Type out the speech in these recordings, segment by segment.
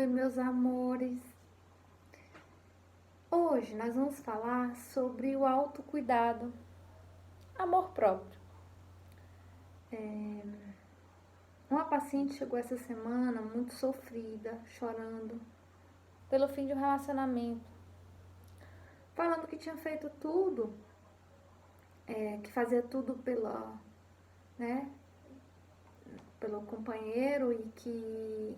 Oi, meus amores. Hoje nós vamos falar sobre o autocuidado, amor próprio. Uma paciente chegou essa semana muito sofrida, chorando, pelo fim de um relacionamento, falando que tinha feito tudo, que fazia tudo pelo companheiro e que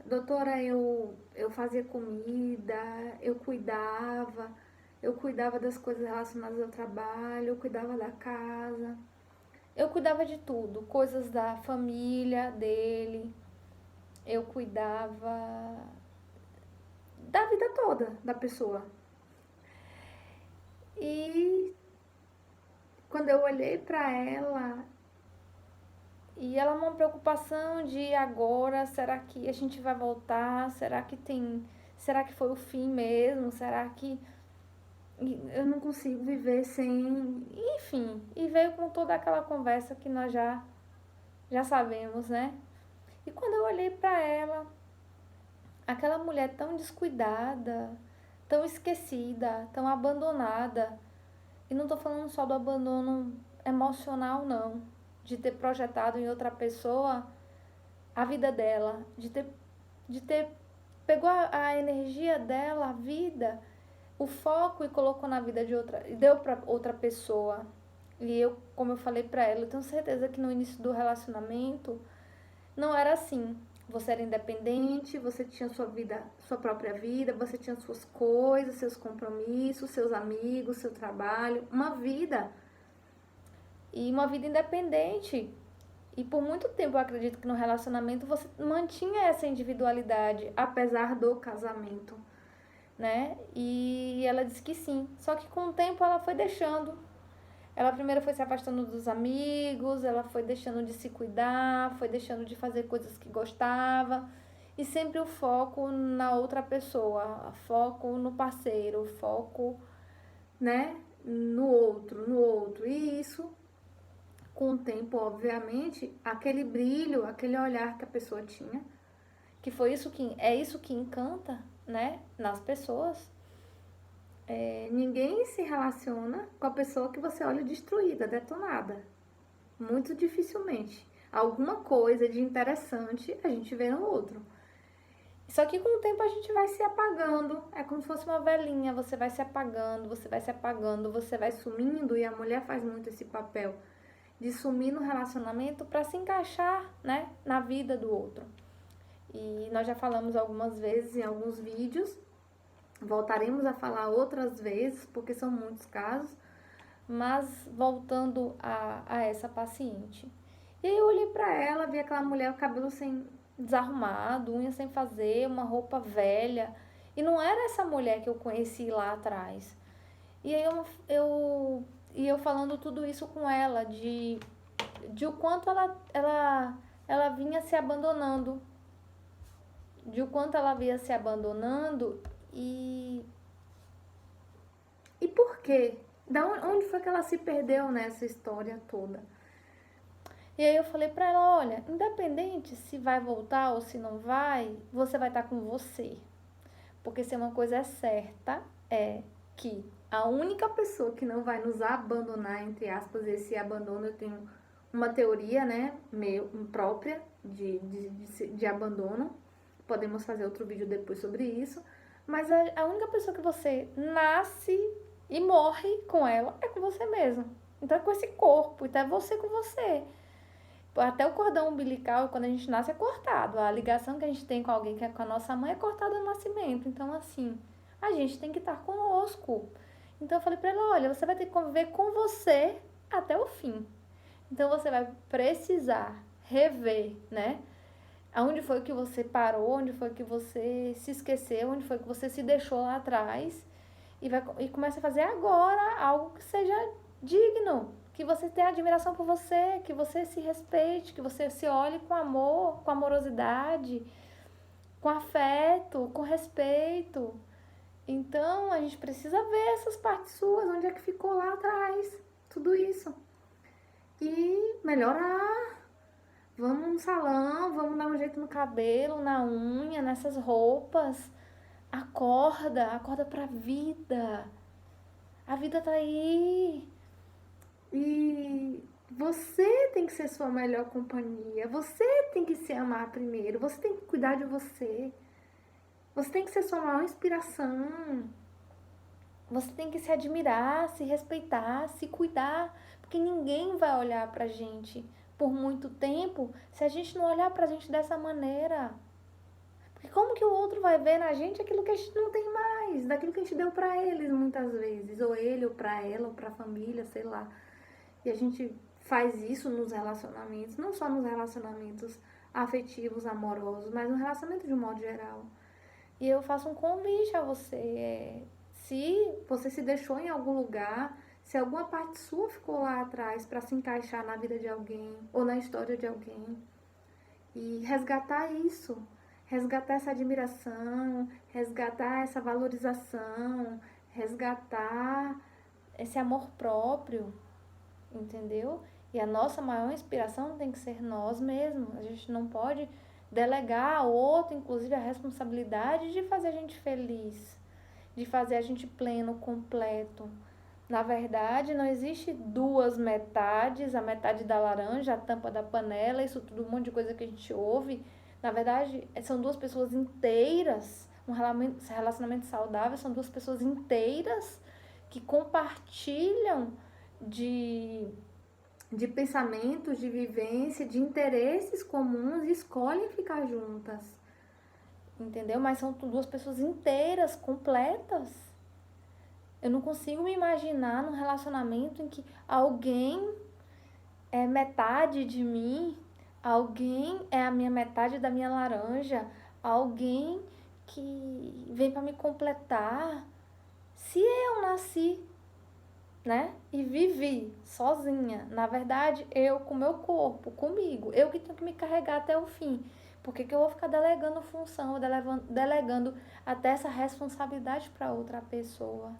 doutora, eu fazia comida, eu cuidava das coisas relacionadas ao trabalho, eu cuidava da casa, eu cuidava de tudo, coisas da família dele, eu cuidava da vida toda da pessoa. E quando eu olhei pra ela, e ela uma preocupação de agora, será que a gente vai voltar? Será que foi o fim mesmo? Será que eu não consigo viver sem, enfim, e veio com toda aquela conversa que nós já sabemos, né? E quando eu olhei para ela, aquela mulher tão descuidada, tão esquecida, tão abandonada, e não tô falando só do abandono emocional, não, de ter projetado em outra pessoa a vida dela, de ter pegou a energia dela, a vida, o foco e colocou na vida de outra, e deu para outra pessoa. E eu, como eu falei para ela, eu tenho certeza que no início do relacionamento não era assim. Você era independente, você tinha sua vida, sua própria vida, você tinha suas coisas, seus compromissos, seus amigos, seu trabalho, uma vida. E uma vida independente. E por muito tempo eu acredito que no relacionamento você mantinha essa individualidade, apesar do casamento, né? E ela disse que sim. Só que com o tempo ela foi deixando. Ela primeiro foi se afastando dos amigos, ela foi deixando de se cuidar, foi deixando de fazer coisas que gostava. E sempre o foco na outra pessoa, foco no parceiro, foco, né, no outro. E isso, com o tempo, obviamente, aquele brilho, aquele olhar que a pessoa tinha, que foi isso que encanta, né, nas pessoas. Ninguém se relaciona com a pessoa que você olha destruída, detonada. Muito dificilmente. Alguma coisa de interessante a gente vê no outro. Só que com o tempo a gente vai se apagando. É como se fosse uma velhinha. Você vai se apagando, você vai se apagando, você vai sumindo. E a mulher faz muito esse papel de sumir no relacionamento para se encaixar, né, na vida do outro. E nós já falamos algumas vezes em alguns vídeos. Voltaremos a falar outras vezes, porque são muitos casos. Mas voltando a essa paciente. E aí eu olhei pra ela, vi aquela mulher, o cabelo sem desarrumado, unha sem fazer, uma roupa velha. E não era essa mulher que eu conheci lá atrás. E aí eu falando tudo isso com ela, de o quanto ela vinha se abandonando. De o quanto ela vinha se abandonando e por quê? Onde foi que ela se perdeu nessa história toda? E aí eu falei pra ela, olha, independente se vai voltar ou se não vai, você vai estar com você. Porque se uma coisa é certa, é que a única pessoa que não vai nos abandonar, entre aspas, esse abandono, eu tenho uma teoria, né, própria de abandono. Podemos fazer outro vídeo depois sobre isso. Mas a única pessoa que você nasce e morre com ela é com você mesmo. Então é com esse corpo, então é você com você. Até o cordão umbilical, quando a gente nasce, é cortado. A ligação que a gente tem com alguém que é com a nossa mãe é cortada no nascimento. Então, assim, a gente tem que estar conosco. Então eu falei pra ela, olha, você vai ter que conviver com você até o fim. Então você vai precisar rever, né? Aonde foi que você parou, onde foi que você se esqueceu, onde foi que você se deixou lá atrás e começa a fazer agora algo que seja digno, que você tenha admiração por você, que você se respeite, que você se olhe com amor, com amorosidade, com afeto, com respeito. Então a gente precisa ver essas partes suas, onde é que ficou lá atrás, tudo isso. E melhorar, Vamos no salão, vamos dar um jeito no cabelo, na unha, nessas roupas. Acorda, acorda pra vida. A vida tá aí. E você tem que ser sua melhor companhia. Você tem que se amar primeiro. Você tem que cuidar de você. Você tem que ser sua maior inspiração. Você tem que se admirar, se respeitar, se cuidar. Porque ninguém vai olhar pra gente por muito tempo se a gente não olhar pra gente dessa maneira. Porque como que o outro vai ver na gente aquilo que a gente não tem mais, daquilo que a gente deu pra eles muitas vezes, ou ele, ou pra ela, ou pra família, sei lá. E a gente faz isso nos relacionamentos, não só nos relacionamentos afetivos, amorosos, mas no relacionamento de um modo geral. E eu faço um convite a você, se você se deixou em algum lugar, se alguma parte sua ficou lá atrás para se encaixar na vida de alguém ou na história de alguém, e resgatar isso, resgatar essa admiração, resgatar essa valorização, resgatar esse amor próprio, entendeu? E a nossa maior inspiração tem que ser nós mesmos. A gente não pode delegar ao outro, inclusive, a responsabilidade de fazer a gente feliz, de fazer a gente pleno, completo. Na verdade, não existe duas metades, a metade da laranja, a tampa da panela, isso tudo, um monte de coisa que a gente ouve. Na verdade, são duas pessoas inteiras. Um relacionamento saudável são duas pessoas inteiras que compartilham de, de pensamentos, de vivência, de interesses comuns e escolhem ficar juntas. Entendeu? Mas são duas pessoas inteiras, completas. Eu não consigo me imaginar num relacionamento em que alguém é metade de mim, alguém é a minha metade da minha laranja, alguém que vem para me completar. Se eu nasci, né, e vivi sozinha, na verdade, eu com meu corpo, comigo, eu que tenho que me carregar até o fim. Por que eu vou ficar delegando função, delegando até essa responsabilidade para outra pessoa?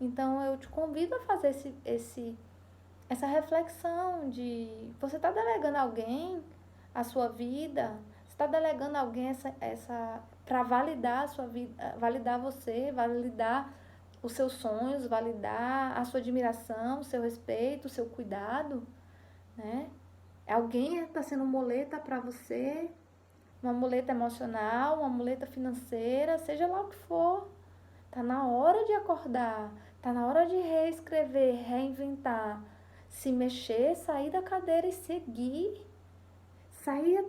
Então eu te convido a fazer essa reflexão de você está delegando a alguém a sua vida, você está delegando a alguém essa para validar a sua vida, validar você, validar os seus sonhos, validar a sua admiração, o seu respeito, o seu cuidado, né? Alguém está sendo muleta para você, uma muleta emocional, uma muleta financeira, seja lá o que for. Tá na hora de acordar, tá na hora de reescrever, reinventar, se mexer, sair da cadeira e seguir, sair,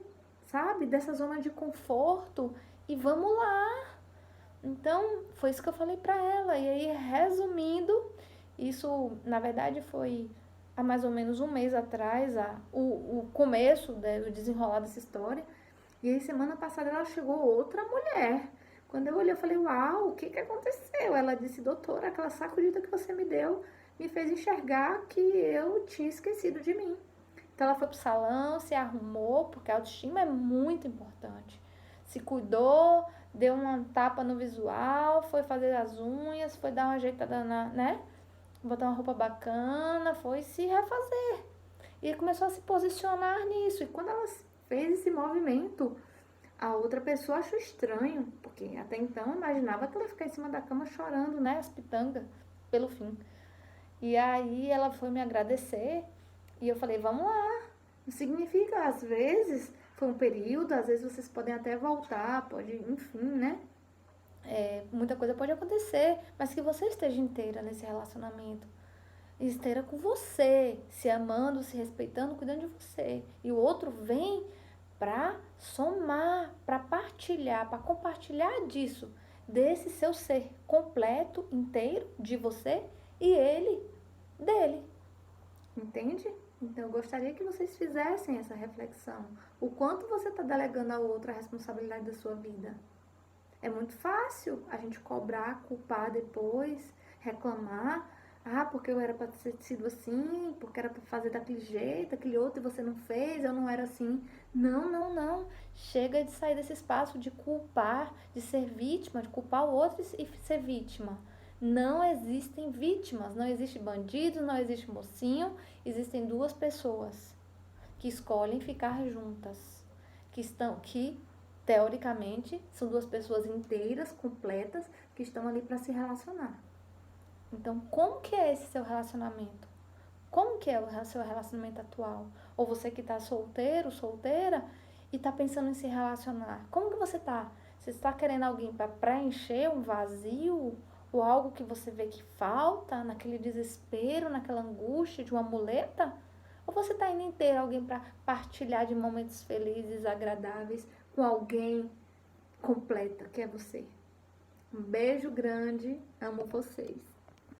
sabe, dessa zona de conforto e vamos lá. Então, foi isso que eu falei pra ela. E aí, resumindo, isso na verdade foi há mais ou menos um mês atrás, o começo do desenrolar dessa história. E aí, semana passada, ela chegou outra mulher. Quando eu olhei, eu falei, uau, o que aconteceu? Ela disse, doutora, aquela sacudida que você me deu me fez enxergar que eu tinha esquecido de mim. Então, ela foi pro salão, se arrumou, porque a autoestima é muito importante. Se cuidou, deu uma tapa no visual, foi fazer as unhas, foi dar uma ajeitada né? Botar uma roupa bacana, foi se refazer. E começou a se posicionar nisso. E quando ela fez esse movimento, a outra pessoa achou estranho, porque até então eu imaginava que ela ia ficar em cima da cama chorando, né? As pitangas, pelo fim. E aí ela foi me agradecer e eu falei, vamos lá. Não significa, às vezes, foi um período, às vezes vocês podem até voltar, pode, enfim, né? Muita coisa pode acontecer, mas que você esteja inteira nesse relacionamento. Esteja com você, se amando, se respeitando, cuidando de você. E o outro vem para somar, para partilhar, para compartilhar disso, desse seu ser completo, inteiro, de você e ele, dele. Entende? Então eu gostaria que vocês fizessem essa reflexão. O quanto você está delegando ao outro a responsabilidade da sua vida. É muito fácil a gente cobrar, culpar depois, reclamar. Ah, porque eu era para ter sido assim, porque era para fazer daquele jeito, aquele outro, e você não fez, eu não era assim. Não, não, não. Chega de sair desse espaço de culpar, de ser vítima, de culpar o outro e ser vítima. Não existem vítimas, não existe bandido, não existe mocinho, existem duas pessoas. que escolhem ficar juntas, que teoricamente são duas pessoas inteiras, completas, que estão ali para se relacionar. Então, como que é esse seu relacionamento? Como que é o seu relacionamento atual? Ou você que está solteiro, solteira, e está pensando em se relacionar. Como que você está? Você está querendo alguém para preencher um vazio? Ou algo que você vê que falta, naquele desespero, naquela angústia de uma muleta? Ou você está indo inteiro alguém para partilhar de momentos felizes, agradáveis, com alguém completa, que é você? Um beijo grande, amo vocês.